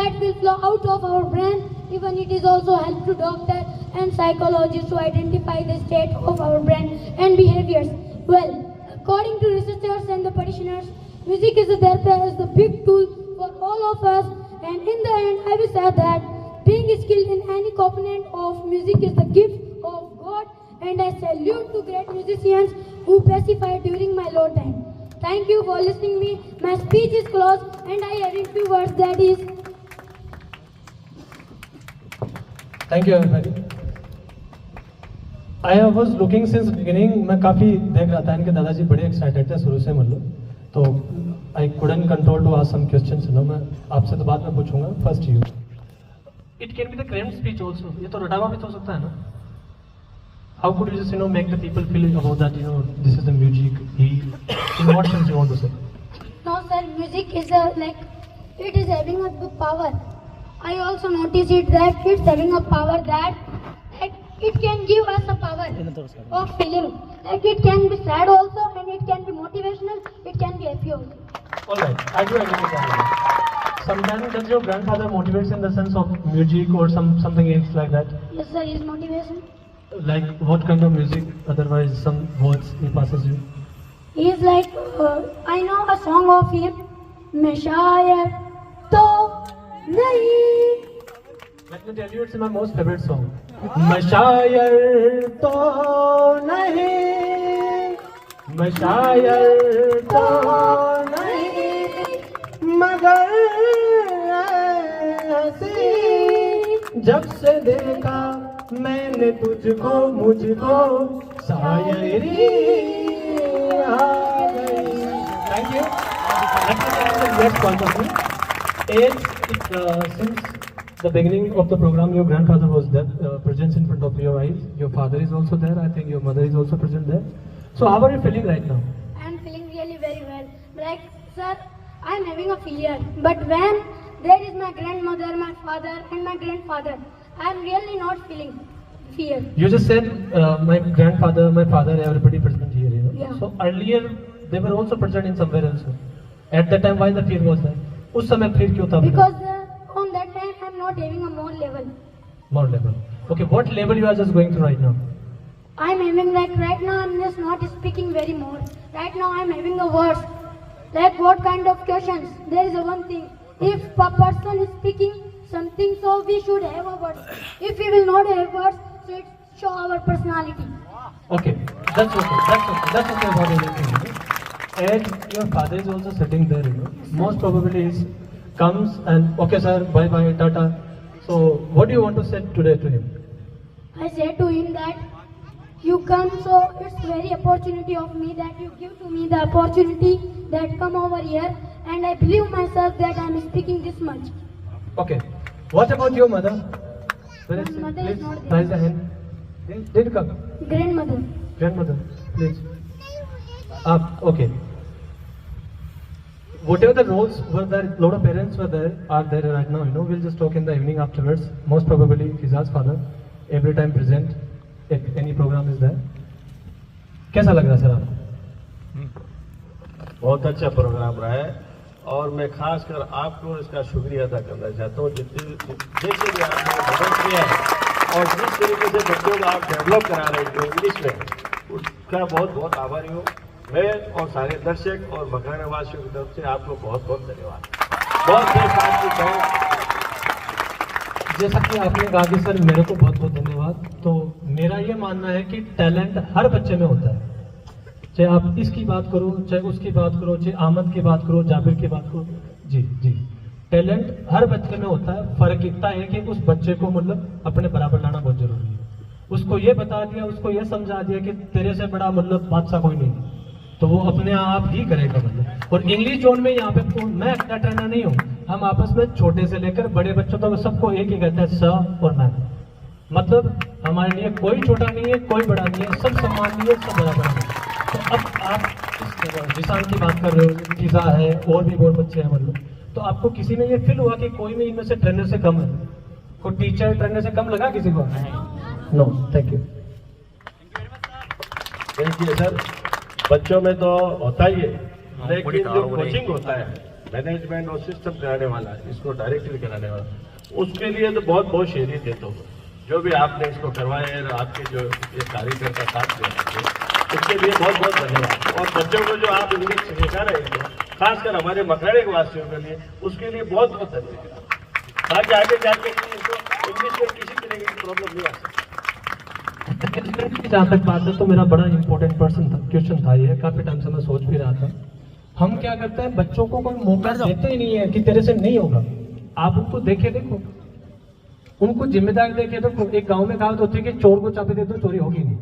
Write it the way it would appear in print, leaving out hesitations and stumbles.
that will flow out of our brain. Even it is also help to doctor and psychologists to identify the state of our brain and behaviors. Well, according to researchers and the practitioners, music is therefore is the big tool for all of us. And in the end, I will say that being skilled in any component of music is the gift of God. And I salute to great musicians who pacified during my low time. Thank you for listening me. My speech is closed and I add in few words, that is. Thank you everybody. I was looking since beginning. मैं काफी देख रहा था इनके दादाजी बड़े excited थे शुरू से मतलब तो I couldn't control to ask some questions. मैं आपसे तो बाद में पूछूंगा. First you. It can be the cramped speech also. ये तो रटावा भी तो हो सकता है ना? How could you just make the people feel about that? This is the music. In what sense you want to say? No, sir. Music is it is having a good power. I also notice it that it's having a power that it can give us a power of feeling. Like it can be sad also, and it can be motivational. It can be happy also. All right, I do agree with that. Sometimes does your grandfather motivates in the sense of music or something else like that? Yes, sir. His motivation. Like what kind of music? Otherwise, some words he passes you. He is like I know a song of him. मैं शायर तो नहीं. Let me tell you, it's my most favorite song. मैं शायर तो नहीं, मैं शायर तो नहीं, मगर ऐसी जब से देखा मैंने तुझको मुझको शायरी आ गई. Thank you. Next point of view. Since the beginning of the program, your grandfather was there, present in front of your eyes. Your father is also there. I think your mother is also present there. So how are you feeling right now? I am feeling really very well. Like, sir, I am having a fear. But when there is my grandmother, my father, and my grandfather, I am really not feeling fear. You just said my grandfather, my father, everybody present here. Yeah. So earlier they were also present in somewhere else. At that time, why the fear was there? उस समय fear क्यों था? Because on that time I am not having a more level. More level. Okay, what level you are just going through right now? I am having like right now I am just not speaking very more. Right now I am having a words. Like what kind of questions? There is a one thing. If a person is speaking something, so we should have a words. If we will not have words, so it show our personality. Okay, that's okay. That's okay about everything. And your father is also sitting there. Most probably he comes and okay, sir, bye bye, tata. So what do you want to say today to him? I said to him that you come, so it's very opportunity of me that you give to me the opportunity that come over here, and I believe myself that I am speaking this much. Okay. What about your mother? Where is she? My mother is Please not there. raise the hand. Did come. Grandmother. Grandmother, please. Okay. Whatever the roles were there, lot of parents were there, are there right now. We'll just talk in the evening afterwards. Most probably Fiza's father, every time present, if any program is there. कैसा लग रहा है sir आपको? बहुत अच्छा programme रहा है और मैं खासकर आपको इसका शुक्रिया अदा करना चाहता हूँ जैसे भी आपने मदद किया है और जिस तरीके से बच्चों को आप डेवलप करा रहे हो इंग्लिश में, उसका बहुत बहुत आभारी हूँ मैं और सारे दर्शक और मकान वासियों की तरफ से आपको बहुत बहुत धन्यवाद. बहुत जैसा कि आपने कहा कि सर मेरे को बहुत बहुत धन्यवाद. तो मेरा ये मानना है कि टैलेंट हर बच्चे में होता है, चाहे आप इसकी बात करो, चाहे उसकी बात करो, चाहे आमद की बात करो, जाबिर की बात करो. जी जी, टैलेंट हर बच्चे में होता है. फर्क इतना है कि उस बच्चे को मतलब अपने बराबर लाना बहुत जरूरी है. उसको ये बता दिया, उसको ये समझा दिया कि तेरे से बड़ा मतलब बादशाह कोई नहीं, तो वो अपने आप ही करेगा मतलब. और इंग्लिश जोन में यहाँ पे मैं अकेला ट्रेनर नहीं हूँ, हम आपस में छोटे से लेकर बड़े बच्चों तक सबको एक ही कहते हैं, स और मैम. मतलब हमारे लिए कोई छोटा नहीं है, कोई बड़ा नहीं है, सब सम्माननीय, सब बराबर है. तो अब आप जिसान की बात कर रहे हो, फिजा है और भी बहुत बच्चे हैं मतलब, तो आपको किसी में ये फील हुआ कि कोई भी इनमें से ट्रेनर से कम है? कोई टीचर ट्रेनर से कम लगा किसी को? No. Thank you. Thank you sir. बच्चों में तो होता ही है, लेकिन जो कोचिंग होता है मैनेजमेंट और सिस्टम कराने वाला, इसको डायरेक्टली कराने वाला, उसके लिए तो बहुत बहुत शेयरियत देता हूँ। जो भी आपने इसको करवाया है, आपके जो ये कार्यकर्ता साथ दे, उसके लिए बहुत बहुत धन्यवाद। और बच्चों को जो आप इंग्लिश सिखा रहे हैं, खासकर हमारे मकराड़े के वासियों के लिए, उसके लिए बहुत बहुत धन्यवाद। ताकि आगे जाके इनको इंग्लिश में किसी तरह की प्रॉब्लम नहीं आ सकती। जहाँ तक बात है तो मेरा बड़ा इंपॉर्टेंट क्वेश्चन था ये, काफी टाइम से मैं सोच भी रहा था। हम क्या करते हैं, बच्चों को कोई मौका देते ही नहीं है कि तेरे से नहीं होगा। आप उनको देखो, उनको जिम्मेदारी देके देखो। एक गांव में कहावत होती है कि चोर को चाबी दे दो चोरी होगी नहीं।